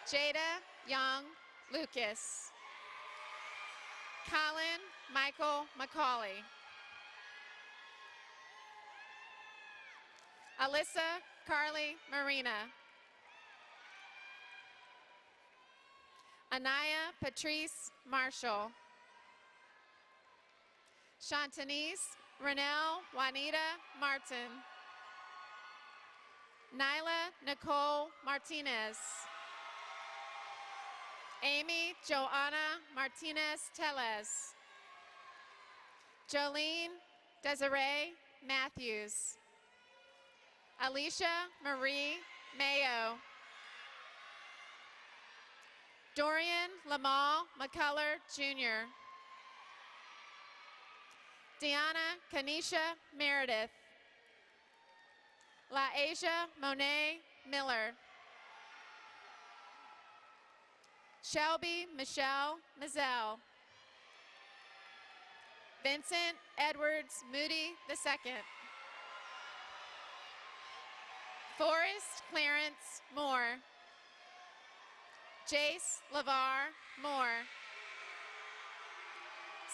Jada Young Lucas. Colin Michael McCauley. Alyssa Carly Marina. Anaya Patrice Marshall. Shantanese Renelle Juanita Martin. Nyla Nicole Martinez. Amy Joanna Martinez Tellez. Jolene Desiree Matthews. Alicia Marie Mayo. Dorian Lamal McCullough Jr. Deanna Kanisha Meredith. LaAsia Monet Miller. Shelby Michelle Mizell. Vincent Edwards Moody II. Forrest Clarence Moore. Jace LeVar Moore.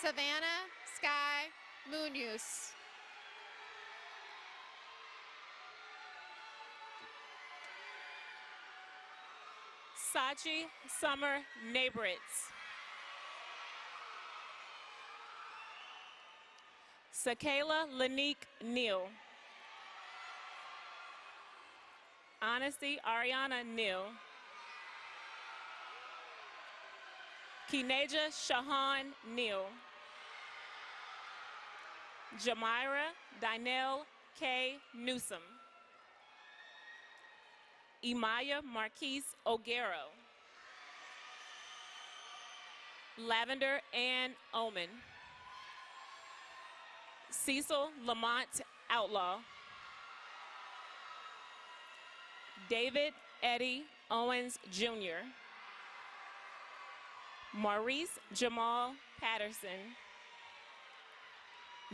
Savannah Sky Munoz. Sachi Summer Nabritz. Sakayla Lanique Neal. Honesty Ariana Neal. Kineja Shahan Neal. Jamira Dynell K. Newsom. Imaya Marquise O'Garo. Lavender Ann Oman. Cecil Lamont Outlaw. David Eddie Owens Jr. Maurice Jamal Patterson.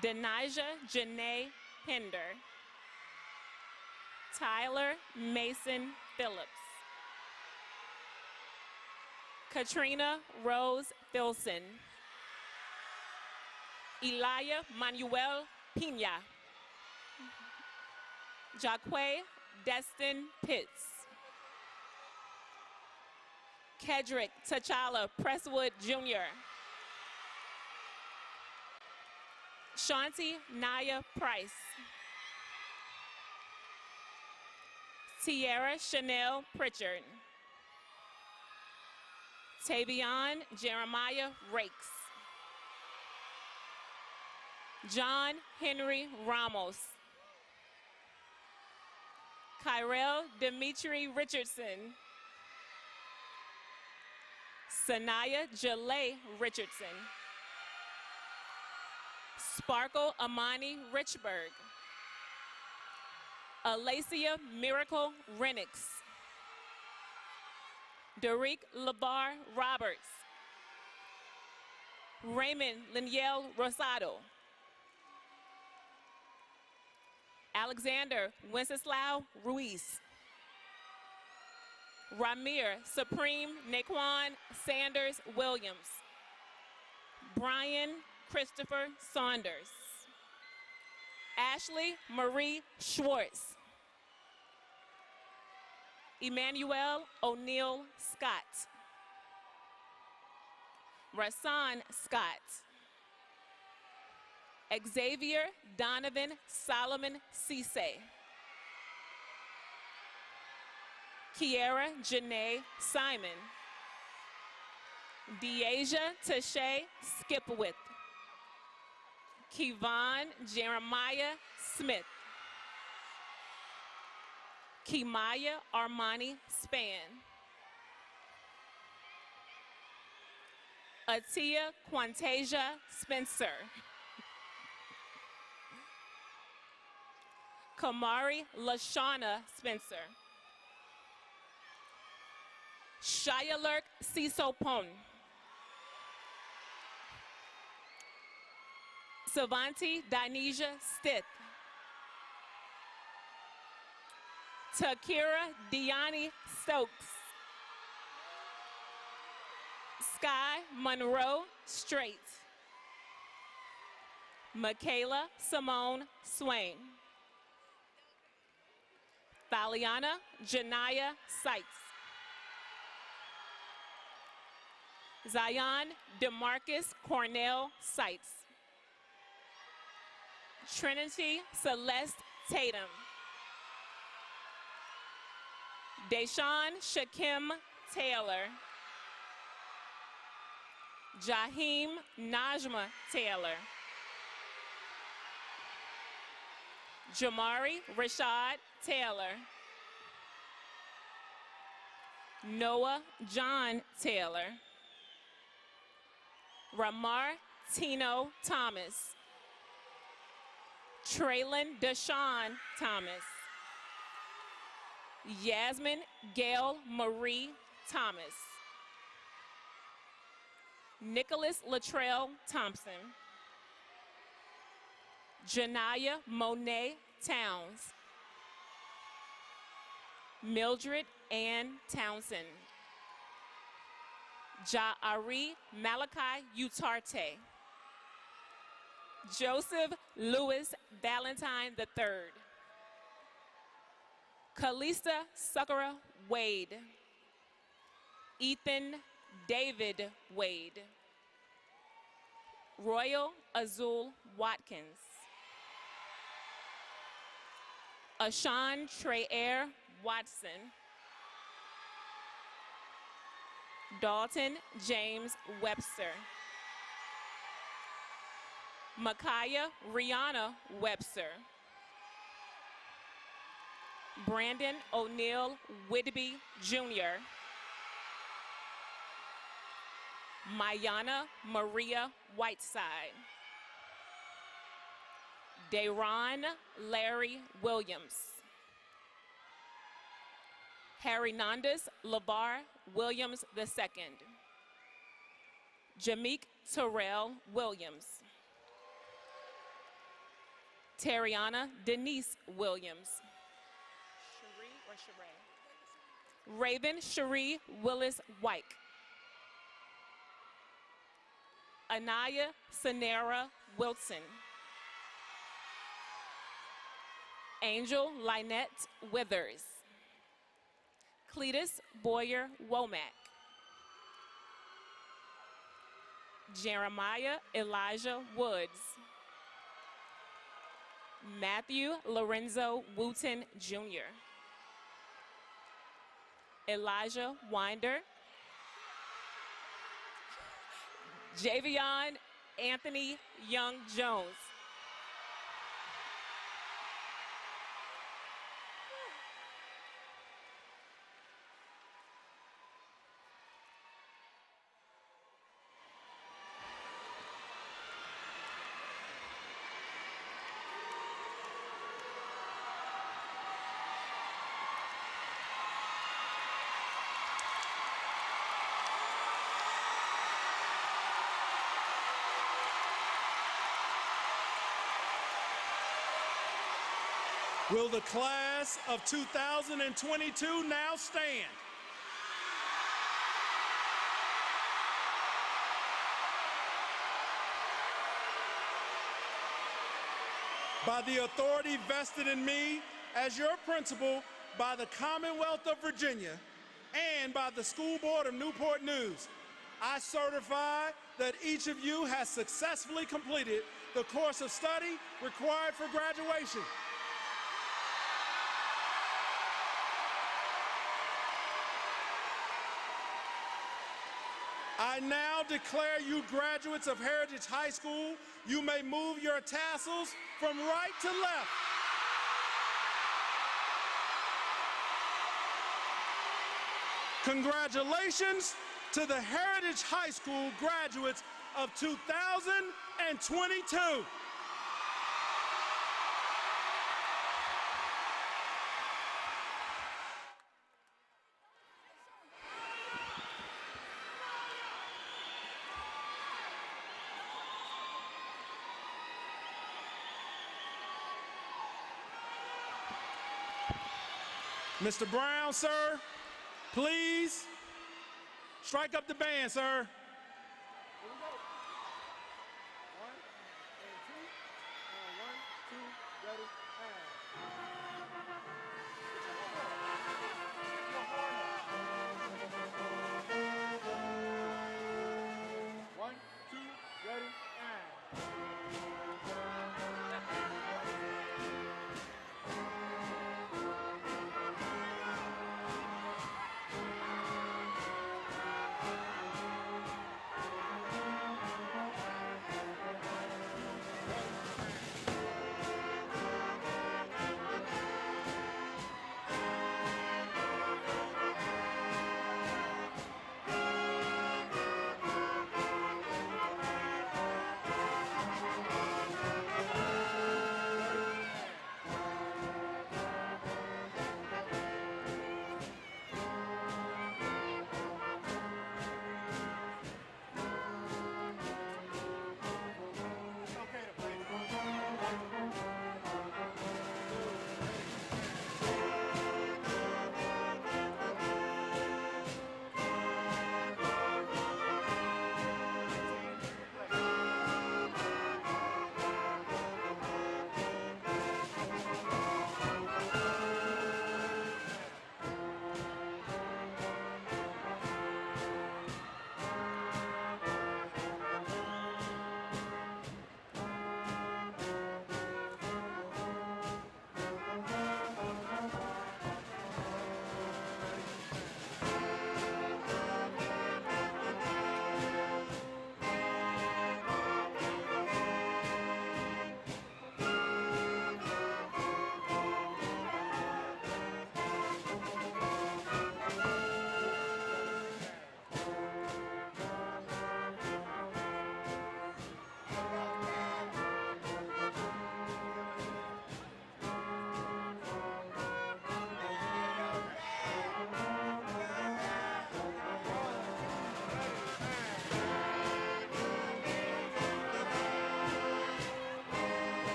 Denija Janae Pender. Tyler Mason Phillips. Katrina Rose Filson. Elia Manuel Pina. Jacque Destin Pitts. Kedrick T'Challa Presswood Jr. Shanti Naya Price. Tierra Chanel Pritchard. Tavion Jeremiah Rakes. John Henry Ramos. Kyrell Dimitri Richardson. Sanaya Jalay Richardson. Sparkle Amani Richburg. Alacia Miracle Renix. Derek Labar Roberts. Raymond Liniel Rosado. Alexander Wenceslao Ruiz. Ramir Supreme Naquan Sanders Williams. Brian Christopher Saunders. Ashley Marie Schwartz. Emmanuel O'Neill Scott. Rasan Scott. Xavier Donovan Solomon Cisse. Kiera Janae Simon. Deasia Tashay Skipwith. Kevon Jeremiah Smith. Kimaya Armani Span. Atia Quantasia Spencer. Kamari Lashana Spencer. Shayalurk Sisopon. Savanti Dinesia Stith. Takira Deani Stokes. Sky Monroe Strait. Michaela Simone Swain. Thaliana Janaya Sykes. Zion DeMarcus Cornell Sykes. Trinity Celeste Tatum. Deshaun Shakim Taylor. Jaheim Najma Taylor. Jamari Rashad Taylor. Noah John Taylor. Ramar Tino Thomas. Traylon Deshaun Thomas. Yasmin Gail Marie Thomas. Nicholas Latrell Thompson. Janaya Monet Towns. Mildred Ann Townsend. Ja'ari Malachi Utarte. Joseph Lewis Valentine III. Kalista Sakura Wade. Ethan David Wade. Royal Azul Watkins. Ashan Treyer Watson. Dalton James Webster. Micaiah Rihanna Webster. Brandon O'Neill Whitby Jr. Mayana Maria Whiteside. Dayron Larry Williams. Harry Nandus Labar Williams II. Jameek Terrell Williams. Tariana Denise Williams. Raven Cherie Willis White. Anaya Sanera Wilson. Angel Lynette Withers. Cletus Boyer Womack. Jeremiah Elijah Woods. Matthew Lorenzo Wooten Jr. Elijah Winder. Javion Anthony Young Jones. Will the class of 2022 now stand? By the authority vested in me as your principal by the Commonwealth of Virginia and by the School Board of Newport News, I certify that each of you has successfully completed the course of study required for graduation. I now declare you graduates of Heritage High School. You may move your tassels from right to left. Congratulations to the Heritage High School graduates of 2022. Mr. Brown, sir, please strike up the band, sir.